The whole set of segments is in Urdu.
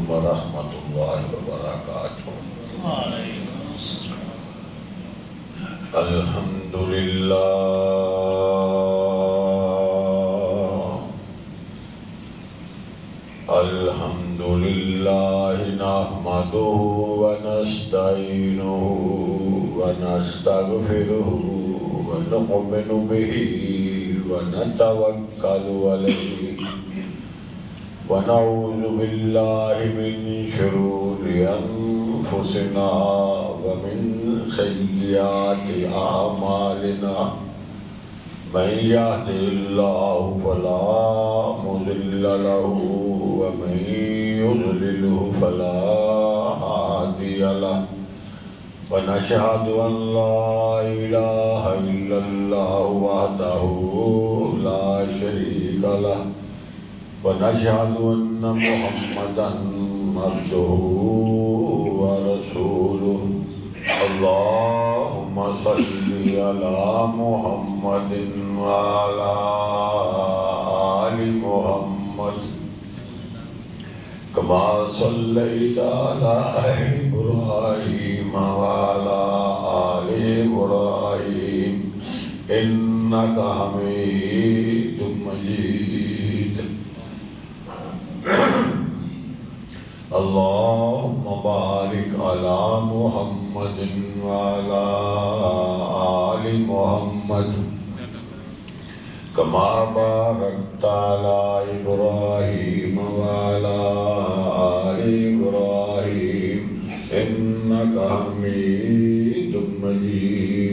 ورحمۃ اللہ وبرکاتہ۔ الحمد للہ نحمدہ ونستعینہ ونستغفرہ ونؤمن بہ ونتوکل علیہ ونعوذ باللہ من شرور انفسنا ومن سیئات اعمالنا من یہد اللہ فلا مضل له ومن یضللہ فلا ہادی له ونشهد ان لا الہ الا اللہ وحدہ لا شریک له ونشهد ان محمدا عبده ورسوله اللهم صل على محمد وعلى آل محمد كما صليت على إبراهيم وعلى آل إبراهيم إنك حميد مجيد اللهم بارك على محمد وعلى آل محمد كما باركت على إبراهيم وعلى آل إبراهيم إنك حميد مجيد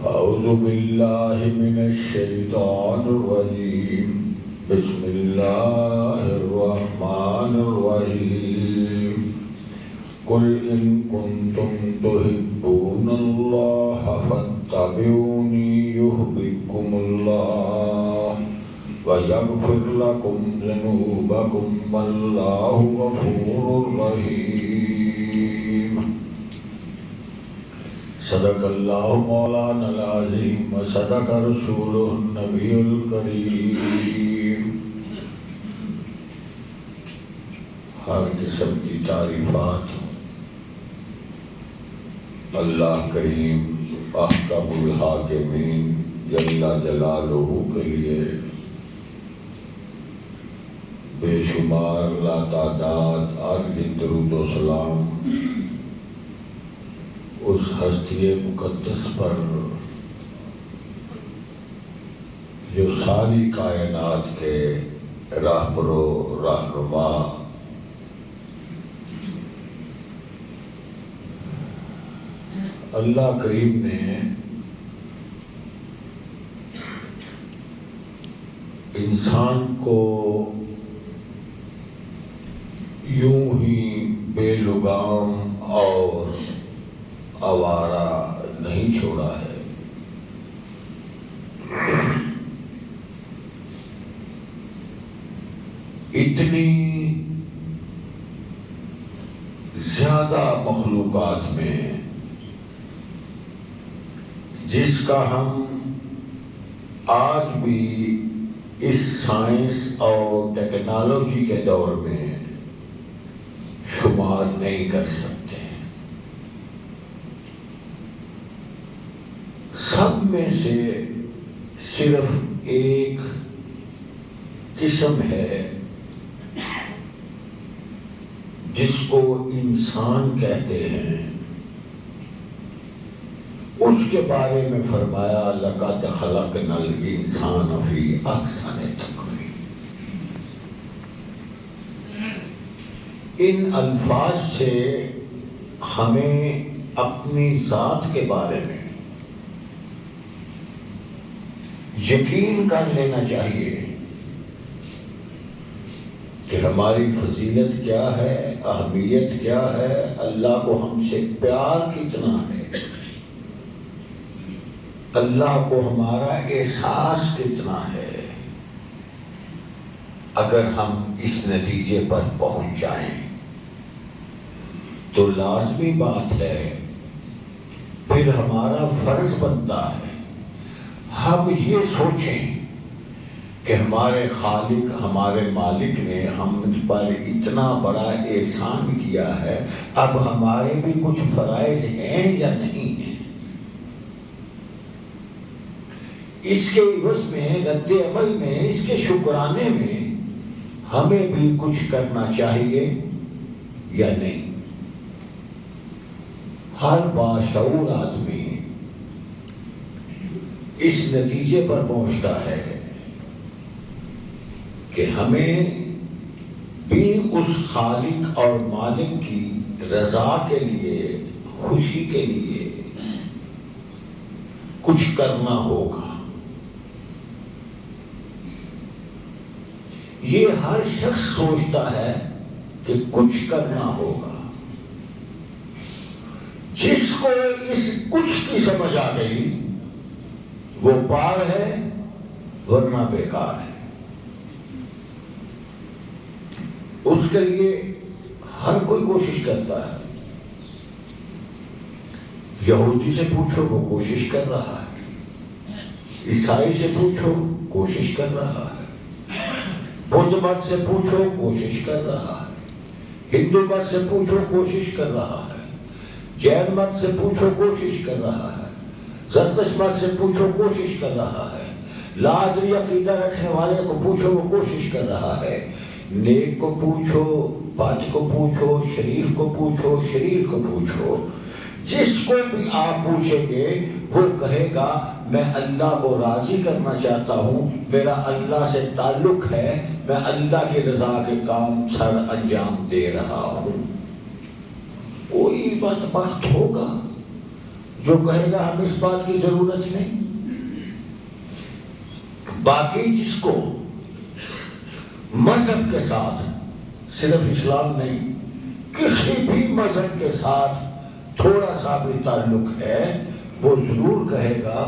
أعوذ بالله من الشيطان الرجيم بسم الله الرحمن الرحيم قل إن كنتم تحبون الله فاتبعوني يحببكم الله ويغفر لكم ذنوبكم والله غفور رحيم صدق اللہ مولانا العظیم وصدق رسولہ النبی الکریم۔ ہر قسم کی تعریفات اللہ کریم احکم الحاکمین جل جلالہ کے لیے بے شمار لا تعداد آج کی درود و سلام اس ہستی مقدس پر جو ساری کائنات کے راہبرو رہنما اللہ کریم نے انسان کو یوں ہی بے لگام اور آوارہ نہیں چھوڑا ہے، اتنی زیادہ مخلوقات میں جس کا ہم آج بھی اس سائنس اور ٹیکنالوجی کے دور میں شمار نہیں کر سکتے، سب میں سے صرف ایک قسم ہے جس کو انسان کہتے ہیں، اس کے بارے میں فرمایا لَقَدْ خَلَقْنَا الْإِنسَانَ فِي أَحْسَنِ تَقْوِيمٍ۔ ان الفاظ سے ہمیں اپنی ذات کے بارے میں یقین کر لینا چاہیے کہ ہماری فضیلت کیا ہے، اہمیت کیا ہے، اللہ کو ہم سے پیار کتنا ہے، اللہ کو ہمارا احساس کتنا ہے۔ اگر ہم اس نتیجے پر پہنچ جائیں تو لازمی بات ہے پھر ہمارا فرض بنتا ہے ہم یہ سوچیں کہ ہمارے خالق ہمارے مالک نے ہم پر اتنا بڑا احسان کیا ہے، اب ہمارے بھی کچھ فرائض ہیں یا نہیں ہیں؟ اس کے عوض میں، رد عمل میں، اس کے شکرانے میں ہمیں بھی کچھ کرنا چاہیے یا نہیں؟ ہر باشعور آدمی اس نتیجے پر پہنچتا ہے کہ ہمیں بھی اس خالق اور مالک کی رضا کے لیے، خوشی کے لیے کچھ کرنا ہوگا۔ یہ ہر شخص سوچتا ہے کہ کچھ کرنا ہوگا۔ جس کو اس کچھ کی سمجھ آ گئی وہ پار ہے، ورنہ بیکار ہے۔ اس کے لیے ہر کوئی کوشش کرتا ہے۔ یہودی سے پوچھو وہ کوشش کر رہا ہے، عیسائی سے پوچھو کوشش کر رہا ہے، بدھ مت سے پوچھو کوشش کر رہا ہے، ہندو مت سے پوچھو کوشش کر رہا ہے، جین مت سے پوچھو کوشش کر رہا ہے، زرتشت مت سے پوچھو کوشش کر رہا ہے، لاجری عقیدہ رکھنے والے کو پوچھو وہ کوشش کر رہا ہے، نیک کو پوچھو، بد کو پوچھو، شریف کو پوچھو، شریر کو پوچھو، جس کو بھی آپ پوچھیں گے وہ کہے گا میں اللہ کو راضی کرنا چاہتا ہوں، میرا اللہ سے تعلق ہے، میں اللہ کی رضا کے کام سر انجام دے رہا ہوں۔ کوئی بدبخت ہوگا جو کہے گا ہم اس بات کی ضرورت نہیں۔ باقی جس کو مذہب کے ساتھ، صرف اسلام نہیں، کسی بھی مذہب کے ساتھ تھوڑا سا بھی تعلق ہے، وہ ضرور کہے گا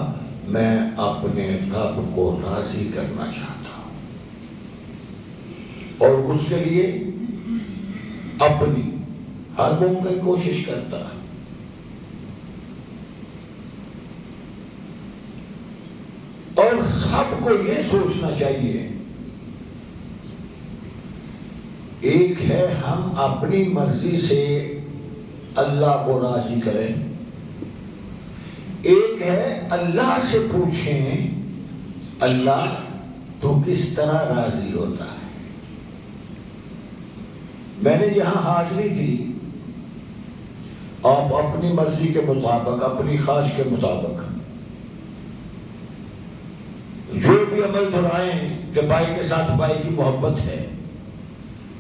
میں اپنے رب کو راضی کرنا چاہتا ہوں، اور اس کے لیے اپنی ہر ممکن کوشش کرتا ہے۔ اور سب کو یہ سوچنا چاہیے، ایک ہے ہم اپنی مرضی سے اللہ کو راضی کریں، ایک ہے اللہ سے پوچھیں اللہ تو کس طرح راضی ہوتا ہے۔ میں نے یہاں حاضری دی، آپ اپنی مرضی کے مطابق، اپنی خواہش کے مطابق جو بھی عمل دہرائیں کہ بھائی کے ساتھ بھائی کی محبت ہے،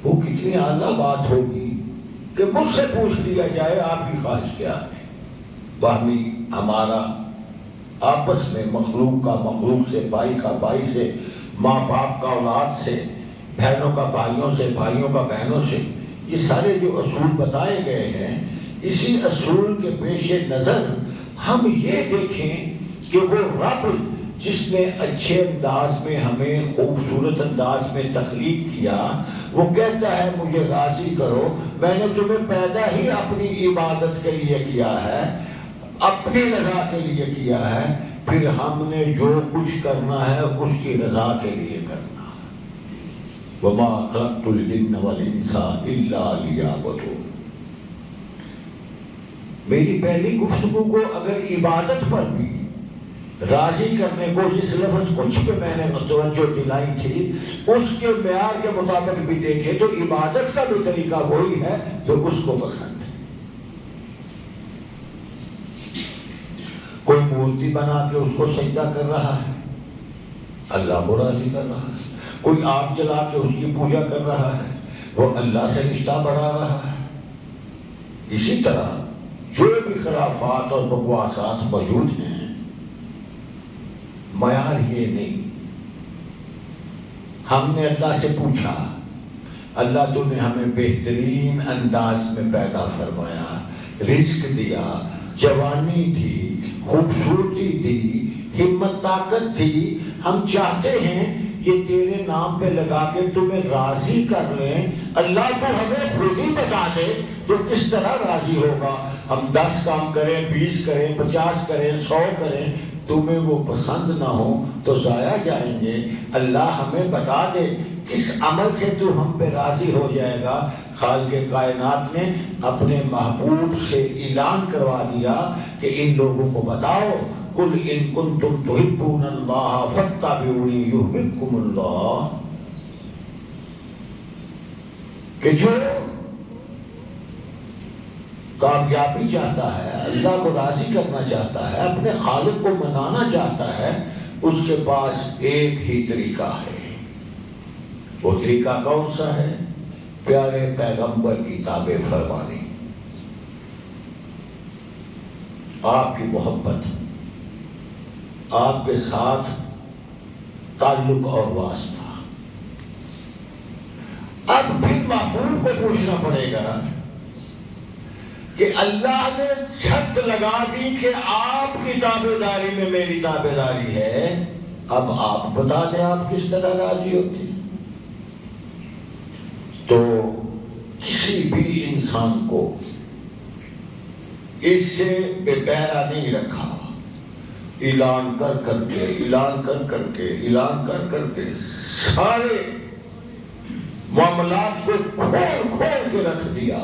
وہ کتنی اعلیٰ بات ہوگی کہ مجھ سے پوچھ لیا جائے آپ کی خواہش کیا ہے۔ باہمی ہمارا آپس میں، مخلوق کا مخلوق سے، بھائی کا بھائی سے، ماں باپ کا اولاد سے، بہنوں کا بھائیوں سے، بھائیوں کا بہنوں سے، یہ سارے جو اصول بتائے گئے ہیں، اسی اصول کے پیش نظر ہم یہ دیکھیں کہ وہ رب جس نے اچھے انداز میں ہمیں خوبصورت انداز میں تخلیق کیا، وہ کہتا ہے مجھے راضی کرو، میں نے تمہیں پیدا ہی اپنی عبادت کے لیے کیا ہے، اپنی رضا کے لیے کیا ہے، پھر ہم نے جو کچھ کرنا ہے اس کی رضا کے لیے کرنا ہے۔ وَمَا خَلَقْتُ الْجِنَّ وَالْإِنسَ إِلَّا لِيَعْبُدُونِ۔ میری پہلی گفتگو کو اگر عبادت پر بھی راضی کرنے کو، جس لفظ کچھ پہ میں نے توجہ دلائی تھی، اس کے معیار کے مطابق بھی دیکھیں تو عبادت کا بھی طریقہ وہی ہے جو اس کو پسند ہے۔ کوئی مورتی بنا کے اس کو سجدہ کر رہا ہے، اللہ کو راضی کر رہا ہے، کوئی آگ جلا کے اس کی پوجا کر رہا ہے، وہ اللہ سے رشتہ بڑھا رہا ہے۔ اسی طرح جو بھی خرافات اور بکواسات موجود ہیں، معیار یہ نہیں۔ ہم نے اللہ سے پوچھا، اللہ تو نے ہمیں بہترین انداز میں پیدا فرمایا، رزق دیا، جوانی دی، خوبصورتی دی، ہمت طاقت دی، ہم چاہتے ہیں کہ تیرے نام پہ لگا کے تمہیں راضی کر لیں، اللہ تو ہمیں خود ہی بتا دے تو کس طرح راضی ہوگا۔ ہم 10 کام کریں، 20 کریں، 50 کریں، 100 کریں، تمہیں وہ پسند نہ ہو تو ضائع جائیں گے۔ اللہ ہمیں بتا دے کس عمل سے تو ہم پہ راضی ہو جائے گا۔ خالق کائنات نے اپنے محبوب سے اعلان کروا دیا کہ ان لوگوں کو بتاؤ، قل ان کنتم تحبون اللہ فاتبعونی یحببکم اللہ، کہ جو کامیابی چاہتا ہے، اللہ کو راضی کرنا چاہتا ہے، اپنے خالق کو منانا چاہتا ہے، اس کے پاس ایک ہی طریقہ ہے۔ وہ طریقہ کون سا ہے؟ پیارے پیغمبر کی تابع فرمانی، آپ کی محبت، آپ کے ساتھ تعلق اور واسطہ۔ اب پھر محبوب کو پوچھنا پڑے گا کہ اللہ نے شرط لگا دی کہ آپ کی تابعداری میں میری تابعداری ہے، اب آپ بتا دیں آپ کس طرح راضی ہوتے ہیں۔ تو کسی بھی انسان کو اس سے بے بہرا نہیں رکھا، اعلان کر کر کے اعلان کر کر کے اعلان کر کر کے سارے معاملات کو کھول کھول کے رکھ دیا۔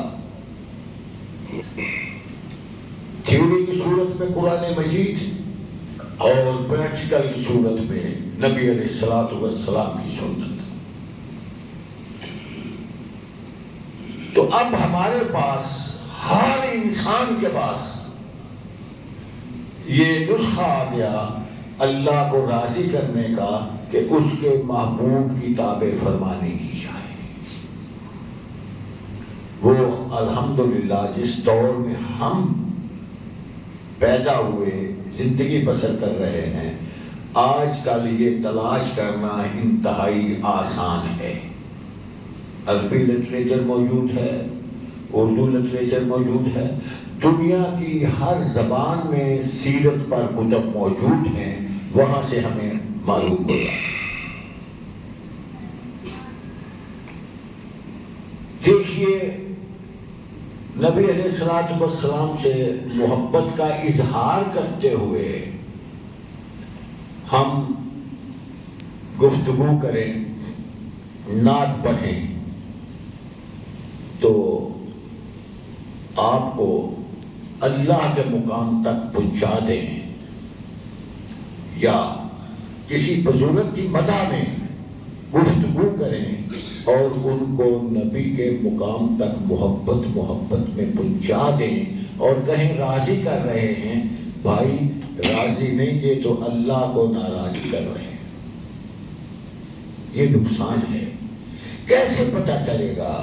تھیوری کی صورت میں قرآن مجید اور پریکٹیکل کی صورت میں نبی علیہ الصلوۃ والسلام کی سنت۔ تو اب ہمارے پاس، ہر انسان کے پاس یہ نسخہ آ گیا اللہ کو راضی کرنے کا کہ اس کے محبوب کی تابع فرمانی کی جائے۔ وہ الحمدللہ جس دور میں ہم پیدا ہوئے، زندگی بسر کر رہے ہیں، آج کل یہ تلاش کرنا انتہائی آسان ہے۔ عربی لٹریچر موجود ہے، اردو لٹریچر موجود ہے، دنیا کی ہر زبان میں سیرت پر کتب موجود ہیں، وہاں سے ہمیں معلوم ہوگا۔ دیکھیے، نبی علیہ الصلوۃ والسلام سے محبت کا اظہار کرتے ہوئے ہم گفتگو کریں، نعت پڑھیں، تو آپ کو اللہ کے مقام تک پہنچا دیں، یا کسی بزرگ کی مدح میں گفتگو کریں اور ان کو نبی کے مقام تک محبت میں پہنچا دیں اور کہیں راضی کر رہے ہیں، بھائی راضی نہیں یہ تو اللہ کو ناراضی کر رہے ہیں، یہ نقصان ہے۔ کیسے پتہ چلے گا؟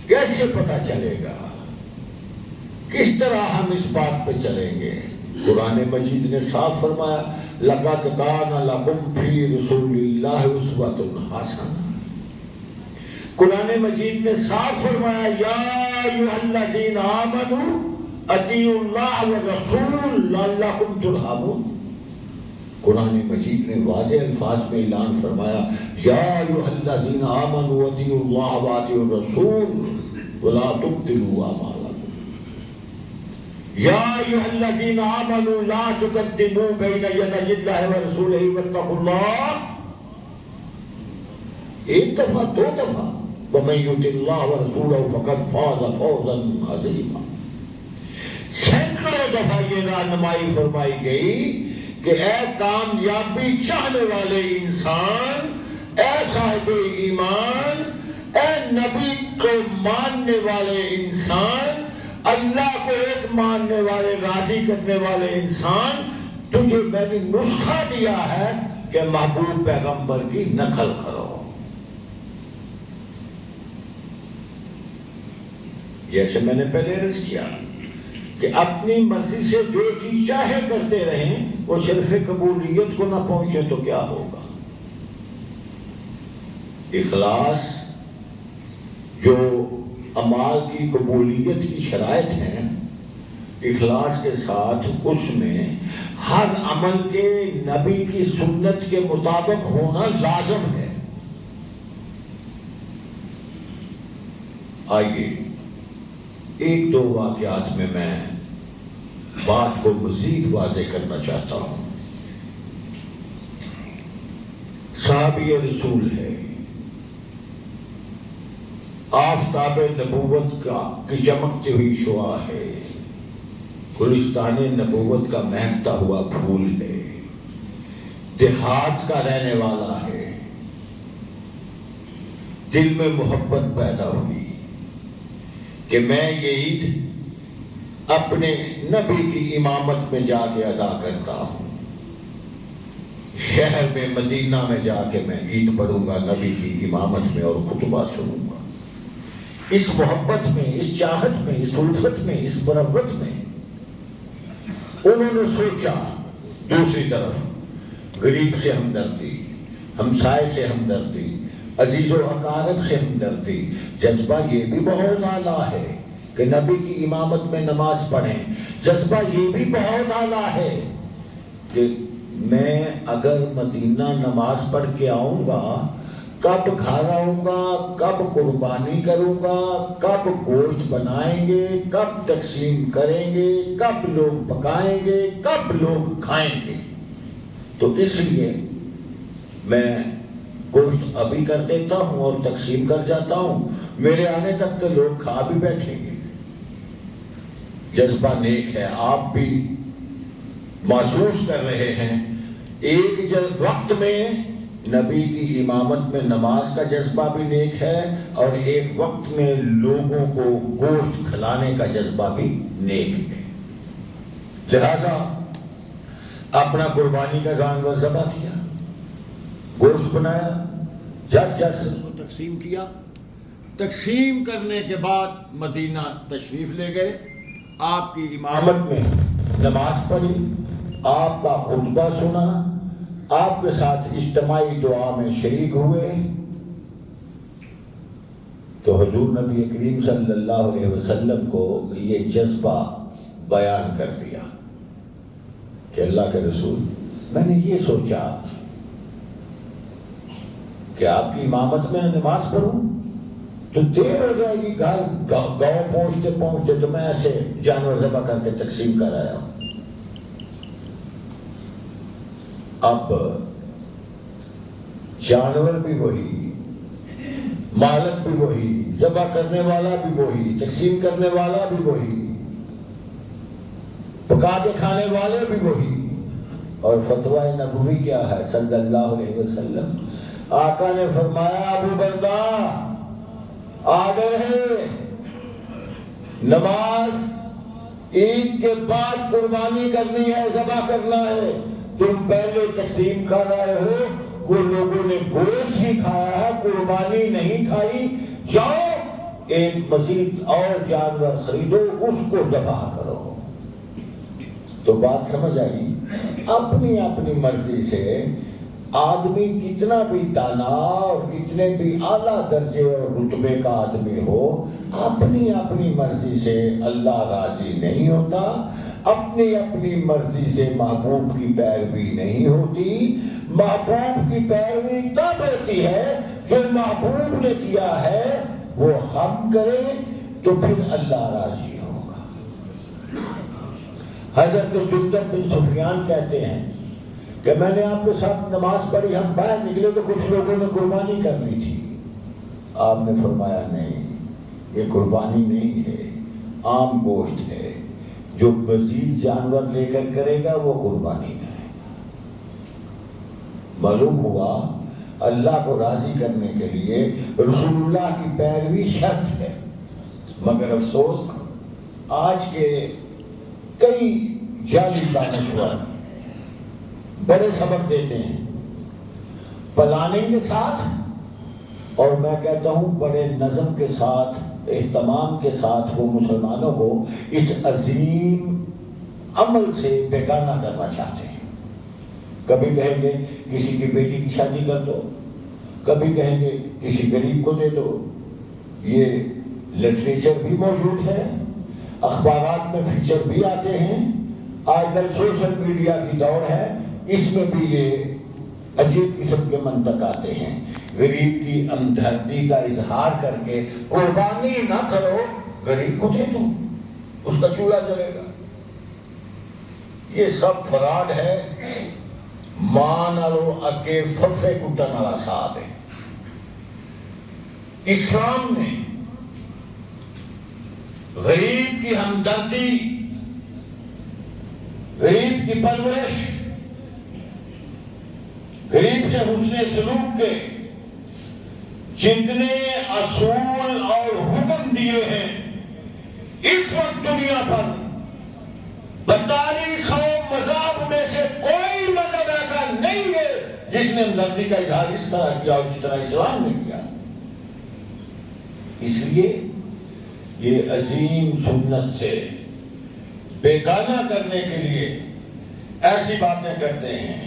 کیسے پتہ چلے گا؟ کس طرح ہم اس بات پہ چلیں گے؟ قرآن مجید نے صاف فرمایا، لَقَدْ كَانَ لَكُمْ فِي رَسُولِ اللَّهِ أُسْوَةٌ حَسَنَةٌ۔ قرآن مجید نے صاف فرمایا، یا ایھا الذین آمنوا اطیعوا اللہ والرسول لعلکم ترحمون۔ قرآن مجید نے واضح الفاظ میں اعلان فرمایا، یا ایھا الذین آمنوا اطیعوا اللہ واطیعوا الرسول ولا تبطلوا اعمالکم۔ یا ایھا الذین آمنوا لا تقدموا بین یدی اللہ ورسولہ واتقوا اللہ۔ ایک دفعہ، دو دفعہ، ومن یطع اللہ ورسولہ فقد فاز فوزا عظیما۔ سینکڑوں دفعہ یہ رہنمائی فرمائی گئی کہ اے کامیابی چاہنے والے انسان، اے صاحب ایمان، اے نبی کو ماننے والے انسان، اللہ کو ایک ماننے والے، راضی کرنے والے انسان، تجھے میں نے نسخہ دیا ہے کہ محبوب پیغمبر کی نقل کرو۔ جیسے میں نے پہلے عرض کیا کہ اپنی مرضی سے جو چیز چاہے کرتے رہیں، وہ شرف قبولیت کو نہ پہنچے تو کیا ہوگا؟ اخلاص جو اعمال کی قبولیت کی شرائط ہیں، اخلاص کے ساتھ اس میں ہر عمل کے نبی کی سنت کے مطابق ہونا لازم ہے۔ آئیے ایک دو واقعات میں بات کو مزید واضح کرنا چاہتا ہوں۔ صحابی رسول ہے، آفتاب نبوت کی چمکتی ہوئی شعاع ہے، گلستان نبوت کا مہکتا ہوا پھول ہے، دیہات کا رہنے والا ہے، دل میں محبت پیدا ہوئی کہ میں یہ عید اپنے نبی کی امامت میں جا کے ادا کرتا ہوں، شہر میں مدینہ میں جا کے میں عید پڑھوں گا نبی کی امامت میں اور خطبہ سنوں گا۔ اس محبت میں، اس چاہت میں، اس الفت میں، اس مروت میں انہوں نے سوچا دوسری طرف غریب سے ہمدردی، ہمسائے سے ہمدردی، عزیز و اقارب سے ہمدردی، جذبہ یہ بھی بہت اعلیٰ ہے کہ نبی کی امامت میں نماز پڑھیں، جذبہ یہ بھی بہت اعلیٰ ہے کہ میں اگر مدینہ نماز پڑھ کے آؤں گا، کب گھر آؤں گا، کب قربانی کروں گا، کب گوشت بنائیں گے، کب تقسیم کریں گے، کب لوگ پکائیں گے، کب لوگ کھائیں گے، تو اس لیے میں گوشت ابھی کر دیتا ہوں اور تقسیم کر جاتا ہوں، میرے آنے تک تو لوگ کھا بھی بیٹھیں گے۔ جذبہ نیک ہے، آپ بھی محسوس کر رہے ہیں۔ ایک وقت میں نبی کی امامت میں نماز کا جذبہ بھی نیک ہے اور ایک وقت میں لوگوں کو گوشت کھلانے کا جذبہ بھی نیک ہے۔ لہذا اپنا قربانی کا جانور ذبح کیا، گوشت بنایا، جب اس کو تقسیم کیا، تقسیم کرنے کے بعد مدینہ تشریف لے گئے، آپ کی امامت میں نماز پڑھی، آپ کا خطبہ سنا، آپ کے ساتھ اجتماعی دعا میں شریک ہوئے، تو حضور نبی کریم صلی اللہ علیہ وسلم کو یہ جذبہ بیان کر دیا کہ اللہ کے رسول، میں نے یہ سوچا کہ آپ کی امامت میں نماز پڑھوں تو دیر ہو جائے گی، گاؤں پہنچتے پہنچتے، تو میں ایسے جانور ذبح کر کے تقسیم کر آیا ہوں۔ اب جانور بھی وہی، مالک بھی وہی، ذبح کرنے والا بھی وہی، تقسیم کرنے والا بھی وہی، پکا کے کھانے والے بھی وہی، اور فتویٰ نبوی کیا ہے صلی اللہ علیہ وسلم؟ آقا نے فرمایا ابو بردہ آ گئے ہیں، نماز عید کے بعد قربانی کرنی ہے، ذبح کرنا ہے، تم پہلے تقسیم کر رہے ہو، وہ لوگوں نے گوشت ہی کھایا ہے، قربانی نہیں کھائی، جاؤ ایک مزید اور جانور خریدو، اس کو ذبح کرو۔ تو بات سمجھ آئی؟ اپنی اپنی مرضی سے آدمی کتنا بھی دانا اور کتنے بھی اعلیٰ درجے اور رتبے کا آدمی ہو، اپنی اپنی مرضی سے اللہ راضی نہیں ہوتا، اپنی اپنی مرضی سے محبوب کی پیروی نہیں ہوتی۔ محبوب کی پیروی تب ہوتی ہے جو محبوب نے کیا ہے وہ ہم کریں تو پھر اللہ راضی ہوگا۔ حضرت جندب بن سفیان کہتے ہیں کہ میں نے آپ کے ساتھ نماز پڑھی، ہم باہر نکلے تو کچھ لوگوں نے قربانی کرنی تھی، آپ نے فرمایا نہیں، یہ قربانی نہیں ہے، عام گوشت ہے، جو مزید جانور لے کر کرے گا وہ قربانی کرے گا۔ معلوم ہوا اللہ کو راضی کرنے کے لیے رسول اللہ کی پیروی شرط ہے، مگر افسوس آج کے کئی جعلی دانشور بڑے سبق دیتے ہیں پلاننگ کے ساتھ، اور میں کہتا ہوں بڑے نظم کے ساتھ، اہتمام کے ساتھ وہ مسلمانوں کو اس عظیم عمل سے بیگانہ کرنا چاہتے ہیں۔ کبھی کہیں گے کسی کی بیٹی کی شادی کر دو، کبھی کہیں گے کسی غریب کو دے دو۔ یہ لٹریچر بھی موجود ہے، اخبارات میں فیچر بھی آتے ہیں، آج کل سوشل میڈیا کی دور ہے، اس میں بھی یہ عجیب قسم کے منطق آتے ہیں۔ غریب کی ہمدردی کا اظہار کر کے قربانی نہ کرو غریب کو دے دو، اس کا چولہا جلے گا۔ یہ سب فراڈ ہے۔ مان لو اگے ففے کٹن والا صاحب ہے۔ اسلام نے غریب کی ہمدردی، غریب کی پرورش، غریب سے حسن سلوک کے جتنے اصول اور حکم دیے ہیں، اس وقت دنیا پر 42 مذہب میں سے کوئی مذہب ایسا نہیں ہے جس نے ہمدردی کا اظہار اس طرح کیا اور جس طرح اسلام نے کیا۔ اس لیے یہ عظیم سنت سے بیگانہ کرنے کے لیے ایسی باتیں کرتے ہیں،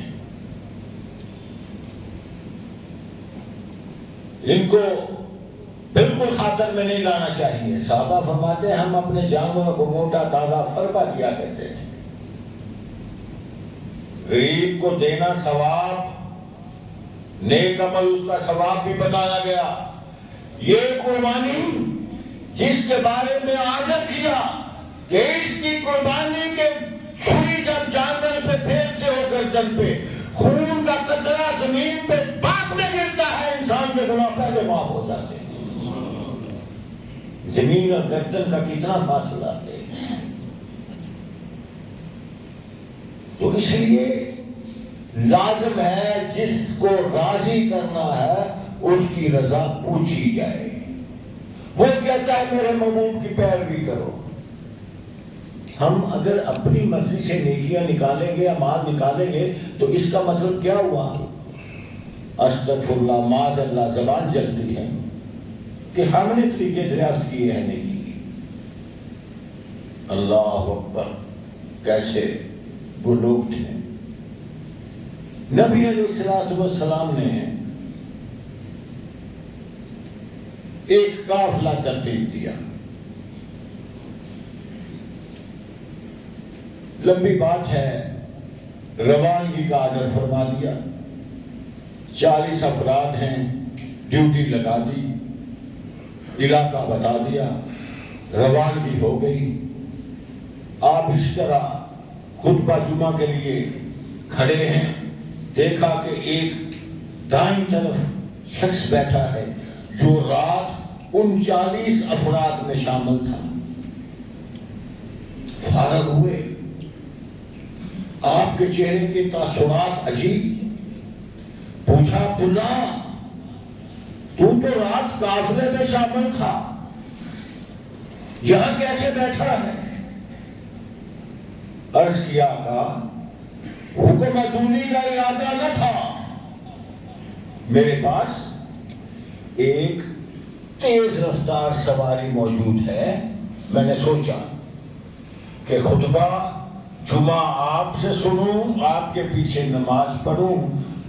ان کو بالکل خاطر میں نہیں لانا چاہیے۔ صحابہ فرماتے ہیں ہم اپنے جانوروں کو موٹا تازہ فربا کیا کرتے تھے۔ غریب کو دینا ثواب، نیک عمل، اس کا ثواب بھی بتایا گیا۔ یہ قربانی جس کے بارے میں عادت کیا کہ اس کی قربانی کے چھری جب جانور پہ پھیرتے ہو گردن پہ، خون کا قطرہ زمین پہ پاک میں گرتا ہے، انسان کے گناہ پہلے معاف ہو جاتے ہیں۔ زمین اور گردن کا کتنا فاصلہ ہے۔ تو اس لیے لازم ہے جس کو راضی کرنا ہے اس کی رضا پوچھی جائے۔ وہ کہتا ہے میرے محبوب کی پیروی کرو۔ ہم اگر اپنی مرضی سے نیکیاں نکالیں گے، اعمال نکالیں گے، تو اس کا مطلب کیا ہوا؟ استغفر اللہ، معاذ اللہ، زبان جلتی ہے کہ ہم نے طریقے دریافت کیے ہیں نیکی کی۔ اللہ اکبر، کیسے وہ لوگ تھے۔ نبی علیہ السلام نے ایک قافلہ ترتیب دیا۔ لمبی بات ہے، روانگی کا آرڈر فرما دیا، 40 افراد ہیں، ڈیوٹی لگا دی، علاقہ بتا دیا، روانگی ہو گئی۔ آپ اس طرح خطبہ جمعہ کے لیے کھڑے ہیں، دیکھا کہ ایک دائیں طرف شخص بیٹھا ہے جو رات 39 افراد میں شامل تھا۔ فارغ ہوئے، آپ کے چہرے کے تاثرات عجیب۔ پوچھا عبداللہ تو رات قافلے میں شامل تھا، یہاں کیسے بیٹھا ہے؟ عرض کیا کہ حکم ادونی کا ارادہ نہ تھا، میرے پاس ایک تیز رفتار سواری موجود ہے، میں نے سوچا کہ خطبہ جمعہ آپ سے سنوں، آپ کے پیچھے نماز پڑھوں،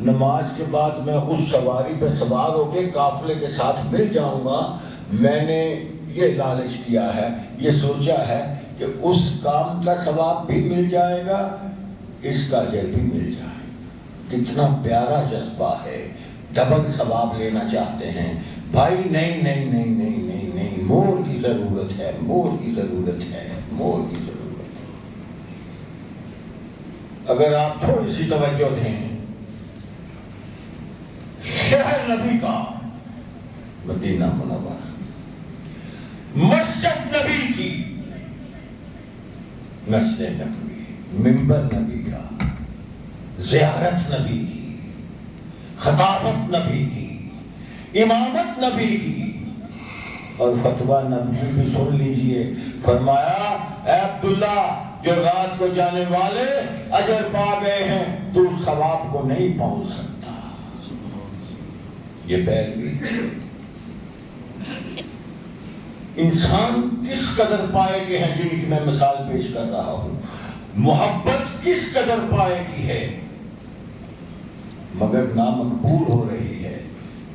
نماز کے بعد میں اس سواری پہ سوار ہو کے قافلے کے ساتھ مل جاؤں گا۔ میں نے یہ لالچ کیا ہے، یہ سوچا ہے کہ اس کام کا ثواب بھی مل جائے گا، اس کا اجر بھی مل جائے گا۔ کتنا پیارا جذبہ ہے، ڈبل ثواب لینا چاہتے ہیں۔ بھائی نہیں نہیں نہیں نہیں نہیں نہیں، مور کی ضرورت ہے، مور کی ضرورت ہے، مور کی ضرورت ہے۔ اگر آپ تھوڑی سی توجہ دیں، شہر نبی کا مدینہ منورہ، مسجد نبی کی، مسجد نبی، منبر نبی کا، زیارت نبی کی، خطابت نبی کی، امامت نبی کی، اور فتویٰ نبی بھی سن لیجئے۔ فرمایا اے عبداللہ، جو رات کو جانے والے اجر پا گئے ہیں، تو ثواب کو نہیں پہنچ سکتا۔ یہ پیروی انسان کس قدر پائے گے ہیں جن کی میں مثال پیش کر رہا ہوں، محبت کس قدر پائے گی ہے، مگر نامقبول ہو رہی ہے۔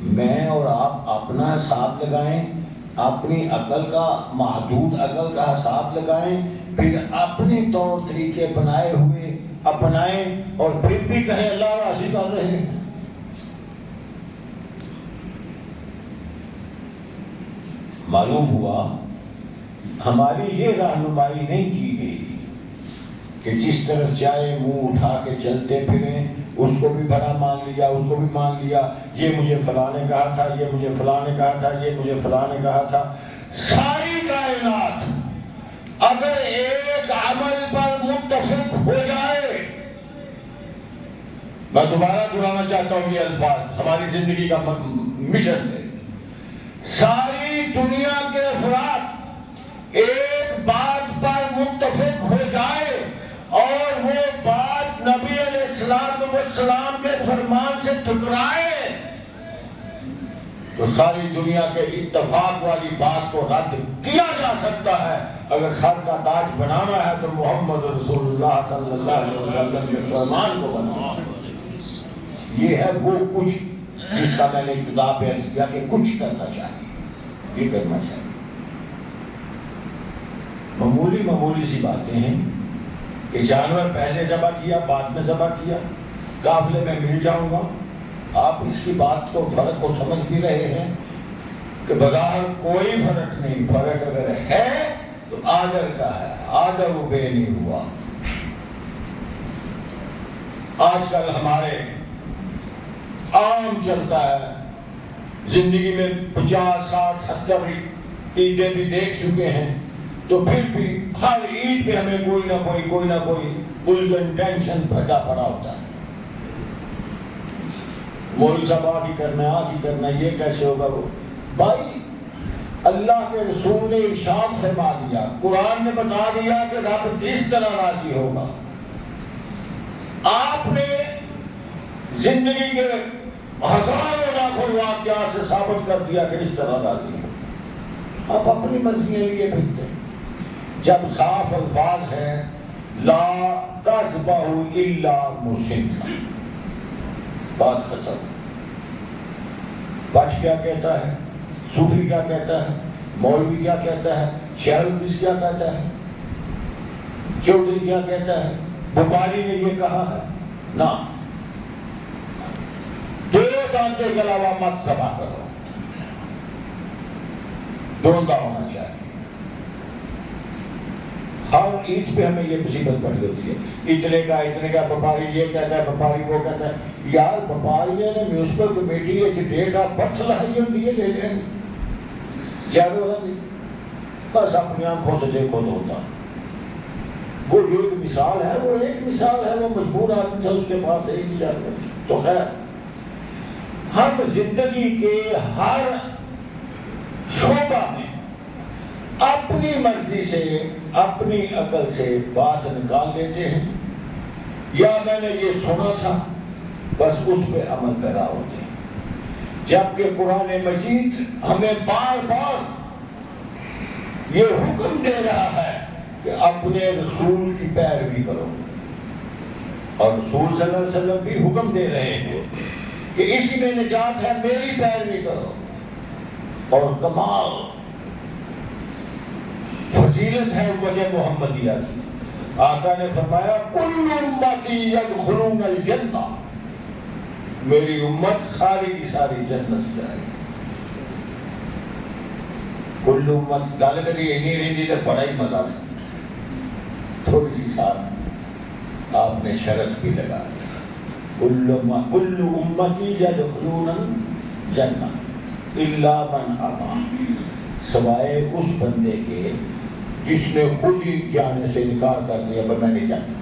میں اور آپ اپنا حساب لگائیں، اپنی عقل کا، محدود عقل کا حساب لگائیں، پھر اپنے طور طریقے بنائے ہوئے اپنائیں، اور پھر بھی کہیں اللہ راضی کر رہے ہیں۔ معلوم ہوا ہماری یہ رہنمائی نہیں کی گئی کہ جس طرف چاہے منہ اٹھا کے چلتے پھریں، اس کو بھی بڑا مان لیا، اس کو بھی مان لیا، یہ مجھے فلاں نے کہا تھا، یہ مجھے فلاں نے کہا تھا، یہ مجھے فلاں نے کہا تھا۔ ساری کائنات اگر ایک عمل پر متفق ہو جائے، میں دوبارہ دہرانا چاہتا ہوں یہ الفاظ، ہماری زندگی کا مشن ہے، ساری دنیا کے افراد ایک بات پر متفق ہو جائے اور وہ بات نبی علیہ السلام کے فرمان سے ٹکرائے، تو ساری دنیا کے اتفاق والی بات کو رد کیا جا سکتا ہے۔ اگر سر کا تاج بنانا ہے تو محمد رسول اللہ صلی اللہ علیہ وسلم کے فرمان کو بنانا ہے۔ یہ ہے وہ کچھ جس کا میں نے ابتدا پہ عرض کیا کہ کچھ کرنا چاہیے، یہ کرنا چاہیے۔ معمولی سی باتیں ہیں کہ جانور پہلے ذبح کیا، بعد میں ذبح کیا، قافلے میں مل جاؤں گا، آپ اس کی بات کو، فرق کو سمجھ بھی رہے ہیں کہ بظاہر کوئی فرق نہیں، فرق اگر ہے تو آدر کا ہے، آدر و بے نہیں ہوا۔ آج کل ہمارے عام چلتا ہے، زندگی میں 50 60 70 عیدیں بھی دیکھ چکے ہیں، تو پھر بھی ہر عید پہ ہمیں کوئی نہ کوئی الجھن، ٹینشن پھٹا پڑا ہوتا ہے۔ مولوی صاحب آگے کرنا ہے، یہ کیسے ہوگا وہ؟ بھائی اللہ کے رسول نے ارشاد فرما دیا، قرآن نے بتا دیا کہ رب اس طرح راضی ہوگا۔ آپ نے زندگی کے ہزاروں لاکھوں واقعات سے ثابت کر دیا کہ اس طرح راضی ہے، آپ اپنی مرضیاں لیے پھرتے ہیں۔ جب صاف الفاظ ہیں لا تذبحوا الا مسنّا، بات ختم۔ بٹ کیا کہتا ہے، صوفی کیا کہتا ہے، مولوی کیا کہتا ہے، شیخ الحدیث کیا کہتا ہے، چودھری کیا کہتا ہے، بخاری نے یہ کہا ہے، نہ، دو دانتے کے علاوہ مت ذبح کرو، دوندا ہونا چاہیے۔ ہر عید پہ ہمیں یہ مصیبت پڑی ہوتی ہے، اتنے کا بپاری یہ کہتا ہے، بپاری وہ کہتا ہے۔ یار بپاری نے municipal committee date of birth لائی ہوتی ہے، لے لیں بس اپنی آنکھوں سے دیکھو تو ہوتا۔ وہ ایک مثال ہے، وہ مجبور آدمی تھا، اس کے پاس ایک ہی جانور۔ تو خیر، ہم زندگی کے ہر شعبہ میں اپنی مرضی سے، اپنی عقل سے بات نکال لیتے ہیں، یا میں نے یہ سنا تھا بس اس پہ عمل پیرا ہوتے ہیں، جبکہ قرآن مجید ہمیں بار بار یہ حکم دے رہا ہے کہ اپنے رسول کی پیروی کرو، اور رسول صلی اللہ علیہ وسلم بھی حکم دے رہے ہیں کہ اسی میں نجات ہے، میری پیروی کرو۔ اور کمال فضیلت ہے امت محمدیہ کی۔ آقا نے فرمایا کل امتی یدخلون الجنہ، میری امت ساری کی ساری جنت جائے گی۔ کل امت گل کری اینی رہی تو بڑا ہی مزہ سی، تھوڑی سی ساتھ آپ نے شرط بھی لگا دی، کل امتی یدخلون الجنہ الا من ابى، سوائے اس بندے کے جس نے خود ہی جانے سے انکار کر دیا، میں نہیں جاتا۔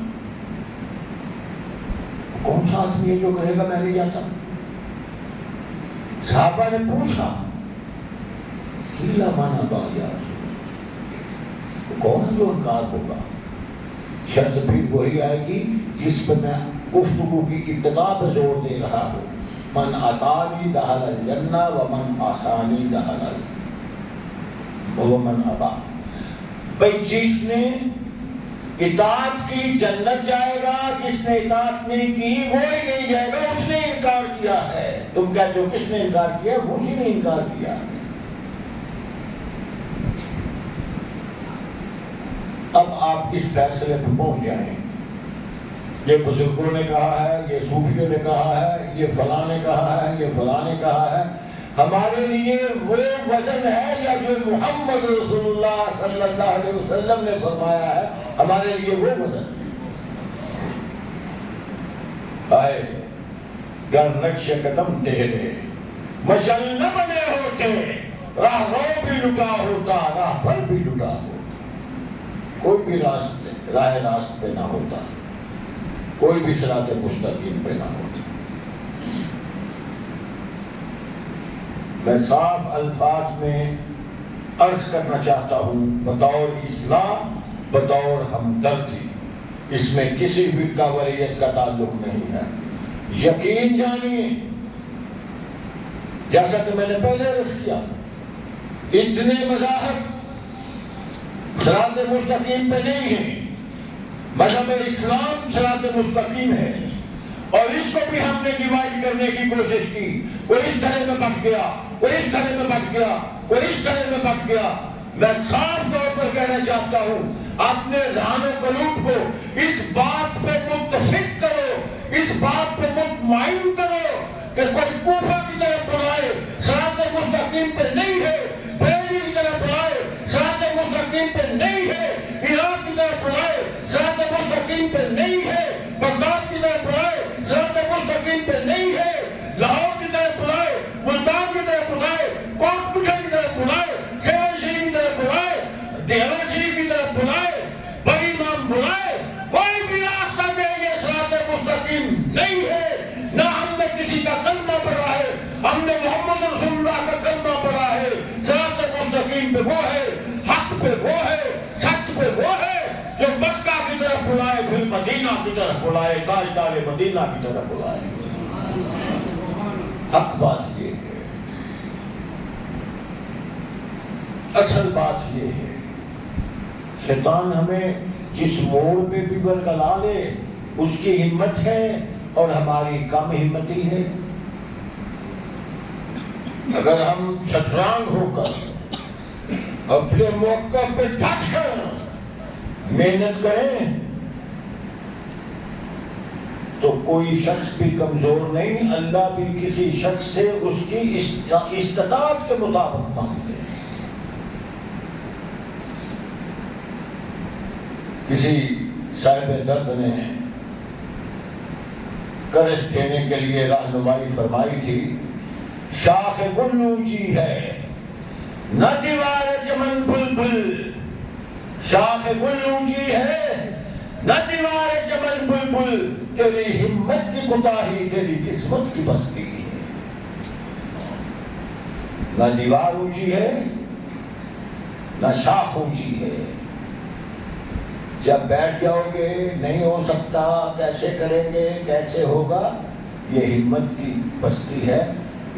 کون سا آدمی ہے جو کہے گا میں نہیں جاتا؟ صحابہ نے پوچھا الا من ابى، یار کون ہے جو انکار ہوگا؟ شرط پھر وہی آئے گی جس پر میں گفتگو کی ابتدا پہ زور دے رہا ہوں، من اطاعنی دخل الجنہ ومن عصانی دخل ومن ابى۔ بھئی جس نے اطاعت کی جنت جائے گا، جس نے اطاعت نہیں کی وہ ہی نہیں جائے گا، اس نے انکار کیا ہے۔ تم کہتے ہو کس نے انکار کیا؟ اسی نے انکار کیا۔ اب آپ اس فیصلے پہ پہنچ جائیں، یہ بزرگوں نے کہا ہے، یہ صوفیوں نے کہا ہے، یہ فلاں نے کہا ہے، یہ فلاں نے کہا ہے، ہمارے لیے وہ وزن ہے یا جو محمد رسول اللہ صلی اللہ علیہ وسلم نے فرمایا ہے ہمارے لیے وہ وزن ہے؟ گر نقش قدم تیرے مشل نہ بنے ہوتے، راہ رو بھی لٹا ہوتا، راہ پر بھی لٹا ہوتا، کوئی بھی راہ راست پہ نہ ہوتا، کوئی بھی صراط مستقیم پہ نہ ہوتا۔ میں صاف الفاظ میں عرض کرنا چاہتا ہوں بطور اسلام، بطور ہمدردی، اس میں کسی فرقہ واریت کا تعلق نہیں ہے۔ یقین جانیے، جیسا کہ میں نے پہلے عرض کیا، اتنے مذاہب صراط مستقیم پہ نہیں ہیں، مذہب اسلام صراط مستقیم ہے، اور اس کو بھی ہم نے ڈیوائڈ کرنے کی کوشش کی، کوئی اس طرح میں بٹ گیا، کوئی اس طرح میں بٹ گیا، کوئی اس طرح میں بٹ گیا۔ میں صاف طور پر کہنا چاہتا ہوں، اپنے ذہن و قلوب کو اس بات پہ متفق کرو، اس بات پہ مطمئن کرو کہ کوئی کوفہ کی طرف بلائے صراط مستقیم پہ نہیں ہے، بریلی کی طرف بلائے صراط مستقیم پہ نہیں ہے، عراق کی طرف بلائے صراط مستقیم پہ نہیں ہے، بغداد کی طرف بلائے صراط مستقیم پہ نہیں ہے، لاہور کی طرف بلائے، ملتان کی طرف بلائے، کوٹ پٹھن کی طرف بلائے، سیون شریف کی طرف بلائے، دیہرا شریف کی طرف بلائے، بڑی امام بلائے، کوئی بھی راستہ دیں گے صراط مستقیم نہیں ہے۔ نہ ہم نے کسی کا کلمہ پڑھا ہے، ہم نے محمد رسول اللہ کا کلمہ پڑھا ہے۔ صراط مستقیم پہ وہ ہے، حق پہ وہ ہے، سچ پہ وہ ہے جو مکہ کی طرف بلائے، پھر مدینہ کی طرف بلائے، تاجدار مدینہ کی طرف بلائے۔ حق بات یہ ہے، اصل بات یہ ہے۔ شیطان ہمیں جس موڑ پہ بھی برگلا لے اس کی ہمت ہے اور ہماری کم ہمتی ہے۔ اگر ہم سٹرانگ ہو کر اپنے موقع پہ ڈٹ کر محنت کریں تو کوئی شخص بھی کمزور نہیں، اللہ بھی کسی شخص سے اس کی استطاعت کے مطابق مانگتے ہیں۔ کسی صاحب درد نے قرض دینے کے لیے رہنمائی فرمائی تھی، شاخ گل اونچی ہے نہ دیوار چمن بلبل، شاخ گل اونچی ہے نہ دیوار چمن بلبل، تیری ہمت کی کوتاہی تیری قسمت کی بستی ہے۔ نہ دیوار اونچی ہے نہ شاخ اونچی ہے، جب بیٹھ جاؤ گے نہیں ہو سکتا، کیسے کریں گے، کیسے ہوگا، یہ ہمت کی پستی ہے،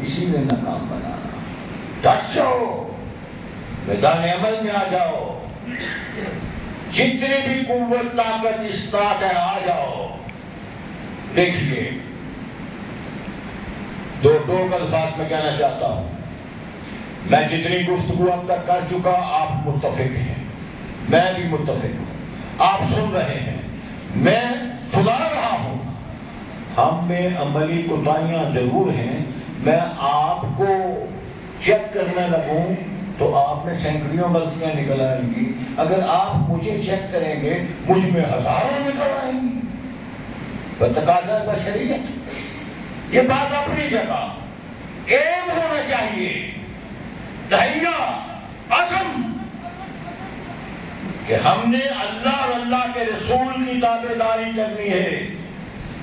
اسی میں ناکام بنانا۔ ڈٹ جاؤ، میدان عمل میں آ جاؤ، جتنی بھی قوت طاقت استطاعت ہے آ جاؤ۔ دیکھیے، دو الفاظ میں کہنا چاہتا ہوں، میں جتنی گفتگو اب تک کر چکا آپ متفق ہیں، میں بھی متفق ہوں، آپ سن رہے ہیں، میں سنا رہا ہوں، ہم میں عملی کوتاہیاں ضرور ہیں۔ میں آپ کو چیک کرنے لگوں تو آپ میں سینکڑیوں غلطیاں نکل آئیں گی، اگر آپ مجھے چیک کریں گے مجھ میں ہزاروں نکل آئیں گی۔ تقاضا بشریت، یہ بات اپنی جگہ، ایم ہونا چاہیے، تہیہ، عزم کہ ہم نے اللہ اور اللہ کے رسول کی تابعداری کرنی ہے،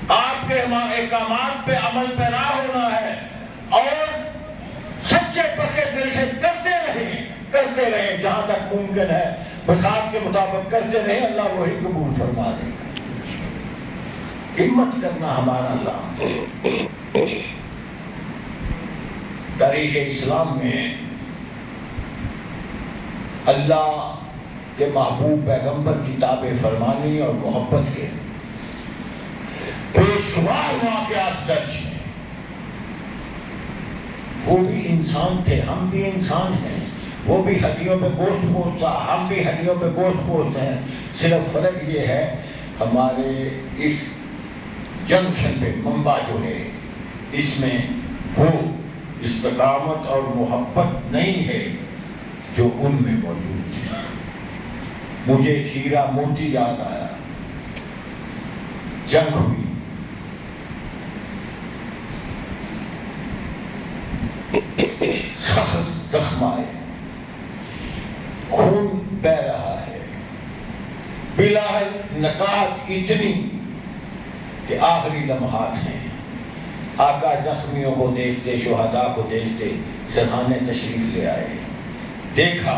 آپ کے احکامات پہ عمل پیرا ہونا ہے، اور سچے پکے دل سے کرتے رہیں جہاں تک ممکن ہے، بساط کے مطابق کرتے رہیں، اللہ وہی قبول فرما دے گا۔ ہمت کرنا ہمارا کام۔ تاریخ اسلام میں اللہ کہ محبوب پیغمبر کی تابع فرمانی اور محبت کے پیشوار واقعات درج ہیں۔ وہ بھی انسان تھے، ہم بھی انسان ہیں، وہ بھی ہڈیوں پہ گوشت پوشت تھا، ہم بھی ہڈیوں پہ گوشت پوشت ہیں، صرف فرق یہ ہے ہمارے اس جنکشن پہ منبع جو ہے اس میں وہ استقامت اور محبت نہیں ہے جو ان میں موجود ہے۔ مجھے ہیرا موتی یاد آیا، جنگ ہوئی، سخت زخم آئے، خون بہ رہا ہے، بلا نکات اتنی کہ آخری لمحات ہیں۔ آقا زخمیوں کو دیکھتے، شہداء کو دیکھتے سرحانے تشریف لے آئے۔ دیکھا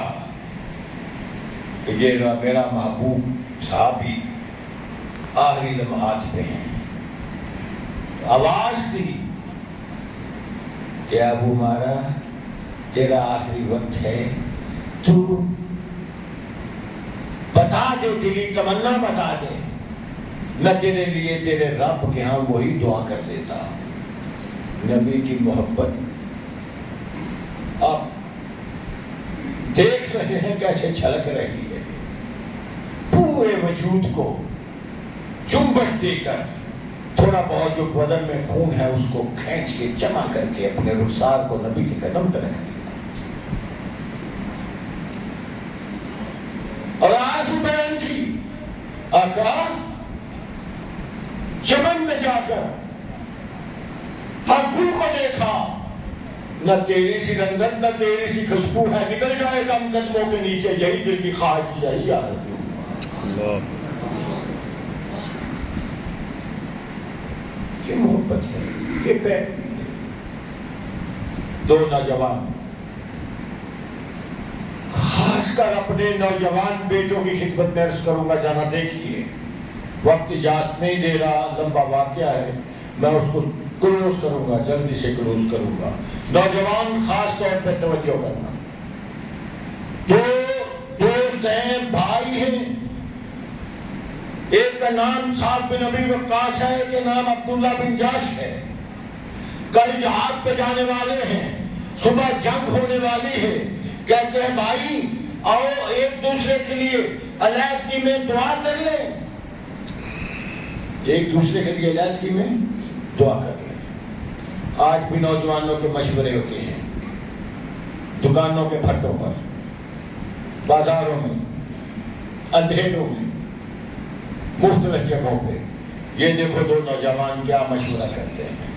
کہ یہ میرا محبوب صحابی آخری لمحات پہ ہیں۔ آواز دی کہ ابو مارا تیرا آخری وقت ہے، تو بتا دے، دلی تمنا بتا دے، میں تیرے لیے تیرے رب کے ہاں وہی دعا کر دیتا۔ نبی کی محبت آپ دیکھ رہے ہیں کیسے چھلک رہی ہے، پورے وجود کو جنبش دے کر تھوڑا بہت جو بدن میں خون ہے اس کو کھینچ کے جمع کر کے اپنے رخسار کو نبی کے قدم پہ رکھ دیا۔ اور آج بیان کی آقا چمن میں جا کر ہر گل کو دیکھا، نہ تیری سی رنگت نہ تیری سی خوشبو ہے، نکل جائے دم قدموں کے نیچے، یہی دل کی خواہش، یہی آرزو۔ یہ محبت ہے، یہ پیار۔ دو نوجوان، خاص کر اپنے نوجوان بیٹوں کی خدمت میں عرض کروں گا، جانا دیکھیے، وقت اجازت نہیں دے رہا، لمبا واقعہ ہے، میں اس کو کلوز کروں گا، جلدی سے کلوز کروں گا۔ نوجوان خاص طور پہ توجہ کرنا، دو دوست ہیں، بھائی ہیں، ایک کا نام سعد بن ابی وقاص ہے، ایک کا نام عبداللہ بن جاش ہے۔ کل جہاد پہ جانے والے ہیں، صبح جنگ ہونے والی ہے، کہتے ہیں بھائی آؤ ایک دوسرے کے لیے علیحدگی میں دعا کر لیں، ایک دوسرے کے لیے علیحدگی میں دعا کر لیں۔ آج بھی نوجوانوں کے مشورے ہوتے ہیں، دکانوں کے پھٹوں پر، بازاروں میں، اندھیروں میں، مختلف جگہوں پہ، یہ دیکھو دو نوجوان کیا مشورہ کرتے ہیں۔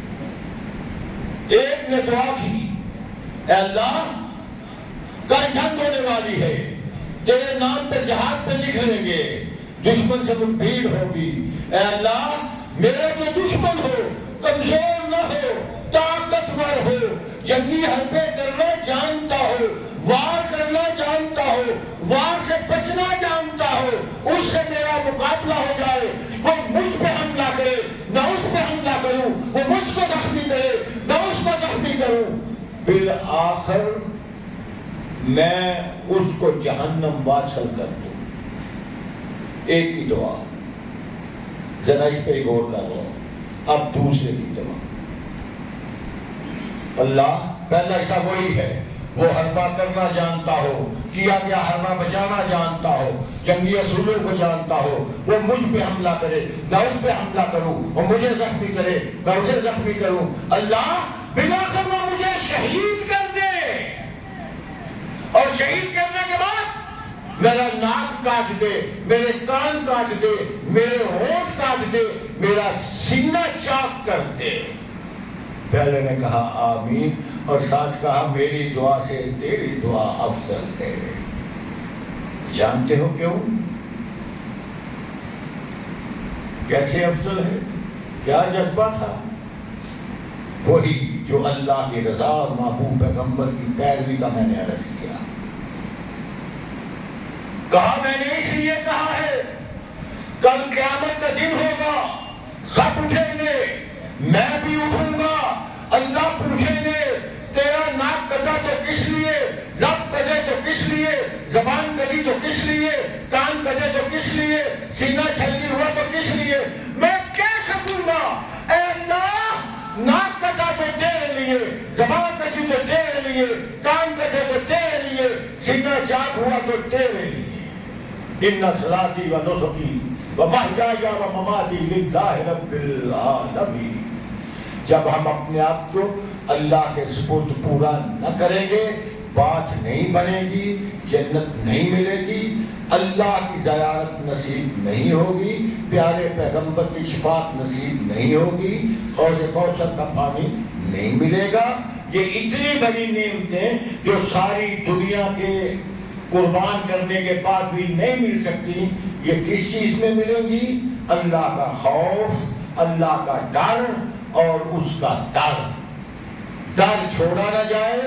ایک نے دعا کی، اے اللہ کل جنگ ہونے والی ہے، تیرے نام پہ جہاد پہ لکھ لیں گے، دشمن سے کچھ بھیڑ ہوگی، اے اللہ میرا جو دشمن ہو کمزور نہ ہو، طاقتور ہو، جنگی حربے کرنا جانتا ہو، وار کرنا جانتا ہو، وار سے بچنا جانتا ہو، اس سے میرا مقابلہ ہو جائے، وہ مجھ پہ حملہ کرے نہ اس پہ حملہ کروں، وہ مجھ کو زخمی کرے نہ اس کو زخمی کروں، بالآخر میں اس کو جہنم واصل کر دوں۔ ایک کی دعا، ذرا اس پہ غور کر لو۔ اب دوسرے کی دعا، اللہ پہلا حصہ وہی ہے، وہ حربہ کرنا جانتا ہو، کیا کیا حربہ بچانا جانتا ہو، جنگی اصولوں کو جانتا ہو، وہ مجھ پہ حملہ کرے میں اس پہ حملہ کروں، وہ مجھے زخمی کرے میں اسے زخمی کروں، اللہ بنا کرنا مجھے شہید کر دے، اور شہید کرنے کے بعد میرا ناک کاٹ دے، میرے کان کاٹ دے، میرے ہونٹ کاٹ دے، میرا سینہ چاک کر دے۔ پہلے نے کہا آمین، اور ساتھ کہا میری دعا سے تیری دعا افضل ہے۔ جانتے ہو کیوں؟ کیسے افضل ہے؟ کیا جذبہ تھا؟ وہی جو اللہ کی رضا اور محبوب پیغمبر کی پیروی کا میں نے عرض کیا۔ کہا میں نے اس لیے کہا ہے، کل قیامت کا دن ہوگا، سب اٹھیں گے، میں بھی اٹھوں گا، اللہ پوچھیں گے تیرا ناک کٹا تو کس لیے، لب کٹے تو کس لیے، زبان کٹی تو کس لیے، کان کٹے تو کس لیے، سینہ چھلنی ہوا تو کس لیے؟ میں کہہ سکوں گا اے اللہ ناک کٹا تو تیرے لیے، زبان کٹی تو تیرے لیے، کان کٹے تو تیرے لیے، سینہ چاک ہوا تو تیرے لیے۔ ان صلاتی و نسکی و محیایا و مماتی للہ رب العالمین۔ جب ہم اپنے آپ کو اللہ کے سپرد پورا نہ کریں گے، بات نہیں بنے گی، جنت نہیں ملے گی، اللہ کی زیارت نصیب نہیں ہوگی، پیارے پیغمبر کی شفاعت نصیب نہیں ہوگی، حوض کوثر کا پانی نہیں ملے گا۔ یہ اتنی بڑی نعمتیں جو ساری دنیا کے قربان کرنے کے بعد بھی نہیں مل سکتی، یہ کس چیز میں ملیں گی؟ اللہ کا خوف، اللہ کا ڈر اور اس کا ڈر۔ ڈر چھوڑا نہ جائے،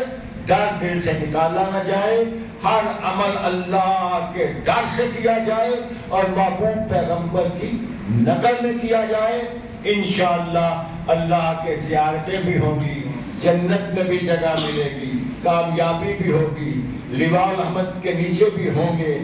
ڈر دل سے نکالا نہ جائے، ہر عمل اللہ کے ڈر سے کیا جائے اور محبوب پیغمبر کی نقل میں کیا جائے۔ انشاءاللہ اللہ کے زیارتیں بھی ہوں گی، جنت میں بھی جگہ ملے گی، کامیابی بھی ہوگی، لواء الاحمد کے نیچے بھی ہوں گے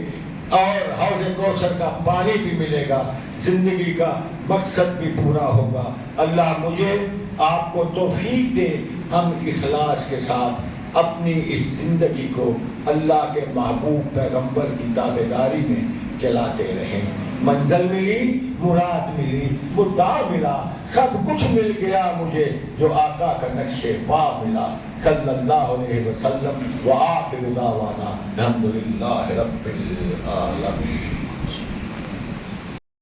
اور حوض کوثر کا پانی بھی ملے گا، زندگی کا مقصد بھی پورا ہوگا۔ اللہ مجھے آپ کو توفیق دے، ہم اخلاص کے ساتھ اپنی اس زندگی کو اللہ کے محبوب پیغمبر کی تابعداری میں چلاتے رہیں۔ منزل ملی، مراد ملی، مدعا ملا، سب کچھ مل گیا مجھے جو آقا کا نقش پا ملا، صلی اللہ علیہ وسلم۔ وآخر دعوانا الحمدللہ رب العالمین۔